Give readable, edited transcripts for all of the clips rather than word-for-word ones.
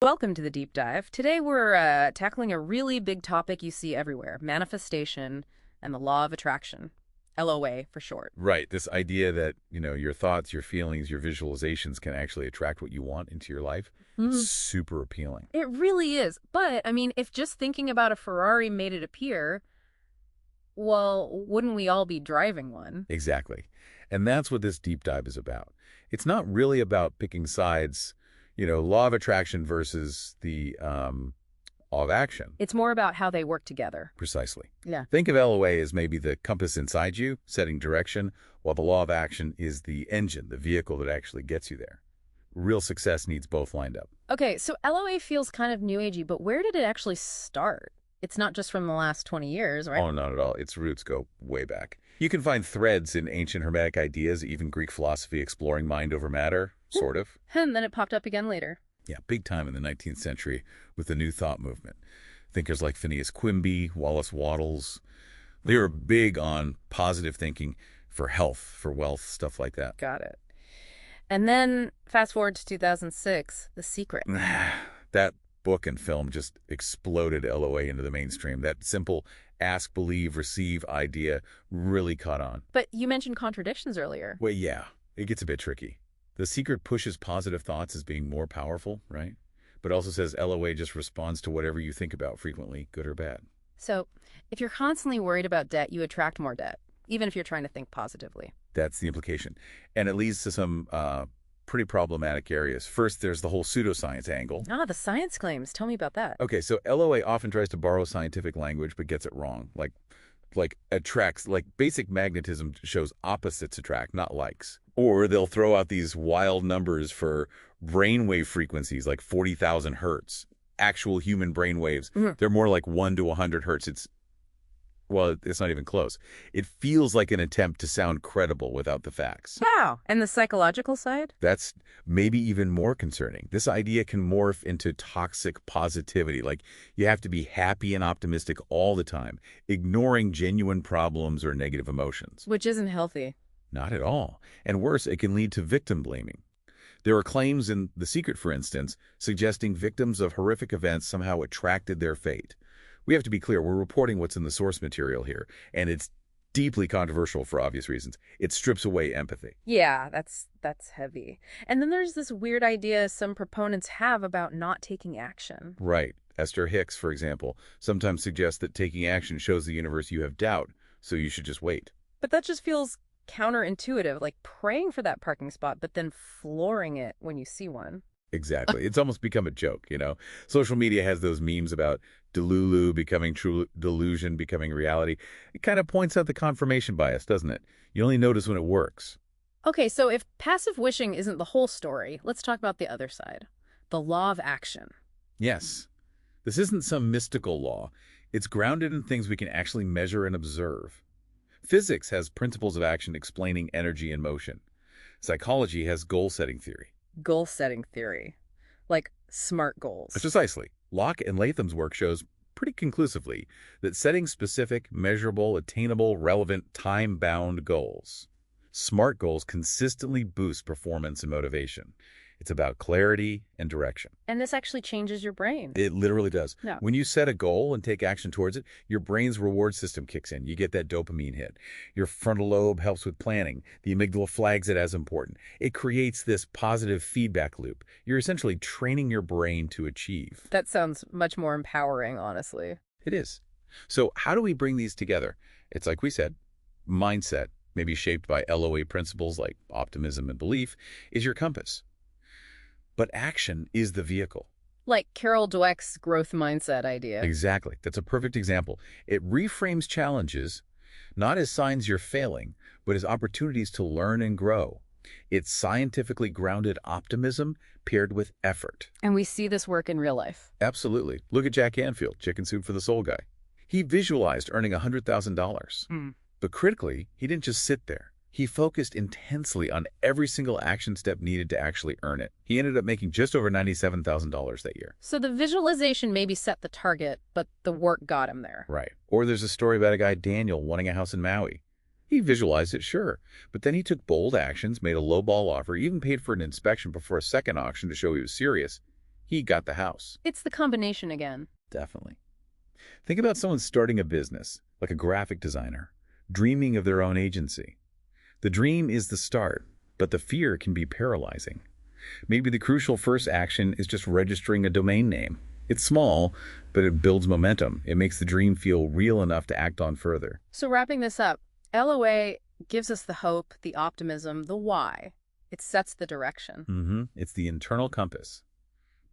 Welcome to the deep dive. Today we're tackling a really big topic you see everywhere, manifestation and the law of attraction. LOA for short. Right. This idea that, your thoughts, your feelings, your visualizations can actually attract what you want into your life. Mhm. Super appealing. It really is. But, I mean, if just thinking about a Ferrari made it appear, well, wouldn't we all be driving one? Exactly. And that's what this deep dive is about. It's not really about picking sides, law of attraction versus the law of action. It's more about how they work together. Precisely. Yeah. Think of LOA as maybe the compass inside you, setting direction, while the law of action is the engine, the vehicle that actually gets you there. Real success needs both lined up. Okay, so LOA feels kind of new agey, but where did it actually start? It's not just from the last 20 years, right? Oh, not at all. Its roots go way back. You can find threads in ancient Hermetic ideas, even Greek philosophy exploring mind over matter, sort of. And then it popped up again later. Yeah, big time in the 19th century with the New Thought movement. Thinkers like Phineas Quimby, Wallace Wattles, they were big on positive thinking for health, for wealth, stuff like that. Got it. And then fast forward to 2006, The Secret. That book and film just exploded LOA into the mainstream. That simple ask, believe, receive idea really caught on. But you mentioned contradictions earlier. Well, yeah, it gets a bit tricky. The Secret pushes positive thoughts as being more powerful, right? But also says LOA just responds to whatever you think about frequently, good or bad. So if you're constantly worried about debt, you attract more debt, even if you're trying to think positively. That's the implication. And it leads to some pretty problematic areas. First, there's the whole pseudoscience angle. Ah, the science claims. Tell me about that. Okay, so LOA often tries to borrow scientific language but gets it wrong. Like attracts, like basic magnetism shows opposites attract, not likes. Or they'll throw out these wild numbers for brainwave frequencies, like 40,000 hertz. Actual human brainwaves, they're more like 1 to 100 hertz. It's not even close. It feels like an attempt to sound credible without the facts. Wow. And the psychological side? That's maybe even more concerning. This idea can morph into toxic positivity. Like you have to be happy and optimistic all the time, ignoring genuine problems or negative emotions. Which isn't healthy. Not at all. And worse, it can lead to victim blaming. There are claims in The Secret, for instance, suggesting victims of horrific events somehow attracted their fate. We have to be clear, we're reporting what's in the source material here, and it's deeply controversial for obvious reasons. It strips away empathy. Yeah, that's heavy. And then there's this weird idea some proponents have about not taking action. Right. Esther Hicks, for example, sometimes suggests that taking action shows the universe you have doubt, so you should just wait. But that just feels counterintuitive, like praying for that parking spot, but then flooring it when you see one. Exactly. It's almost become a joke, Social media has those memes about delulu becoming true, delusion becoming reality. It kind of points out the confirmation bias, doesn't it? You only notice when it works. Okay, so if passive wishing isn't the whole story, let's talk about the other side, the law of action. Yes. This isn't some mystical law. It's grounded in things we can actually measure and observe. Physics has principles of action explaining energy and motion. Psychology has goal-setting theory. Goal-setting theory, like SMART goals. Precisely. Locke and Latham's work shows pretty conclusively that setting specific, measurable, attainable, relevant, time-bound goals, SMART goals, consistently boost performance and motivation. It's about clarity and direction. And this actually changes your brain. It literally does. Yeah. When you set a goal and take action towards it, your brain's reward system kicks in. You get that dopamine hit. Your frontal lobe helps with planning. The amygdala flags it as important. It creates this positive feedback loop. You're essentially training your brain to achieve. That sounds much more empowering, honestly. It is. So how do we bring these together? It's like we said, mindset, maybe shaped by LOA principles like optimism and belief, is your compass. But action is the vehicle. Like Carol Dweck's growth mindset idea. Exactly. That's a perfect example. It reframes challenges not as signs you're failing, but as opportunities to learn and grow. It's scientifically grounded optimism paired with effort. And we see this work in real life. Absolutely. Look at Jack Canfield, Chicken Soup for the Soul guy. He visualized earning $100,000. But critically, he didn't just sit there. He focused intensely on every single action step needed to actually earn it. He ended up making just over $97,000 that year. So the visualization maybe set the target, but the work got him there. Right. Or there's a story about a guy, Daniel, wanting a house in Maui. He visualized it, sure, but then he took bold actions, made a lowball offer, even paid for an inspection before a second auction to show he was serious. he got the house. It's the combination again. Definitely. Think about someone starting a business, like a graphic designer, dreaming of their own agency. The dream is the start, but the fear can be paralyzing. Maybe the crucial first action is just registering a domain name. It's small, but it builds momentum. It makes the dream feel real enough to act on further. So wrapping this up, LOA gives us the hope, the optimism, the why. It sets the direction. It's the internal compass.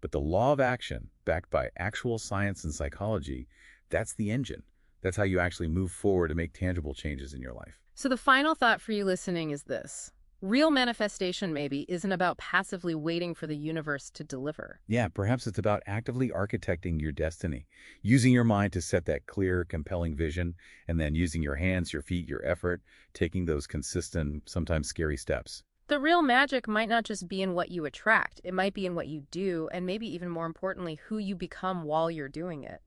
But the law of action, backed by actual science and psychology, that's the engine. That's how you actually move forward to make tangible changes in your life. So the final thought for you listening is this. Real manifestation, maybe, isn't about passively waiting for the universe to deliver. Yeah, perhaps it's about actively architecting your destiny, using your mind to set that clear, compelling vision, and then using your hands, your feet, your effort, taking those consistent, sometimes scary steps. The real magic might not just be in what you attract. It might be in what you do, and maybe even more importantly, who you become while you're doing it.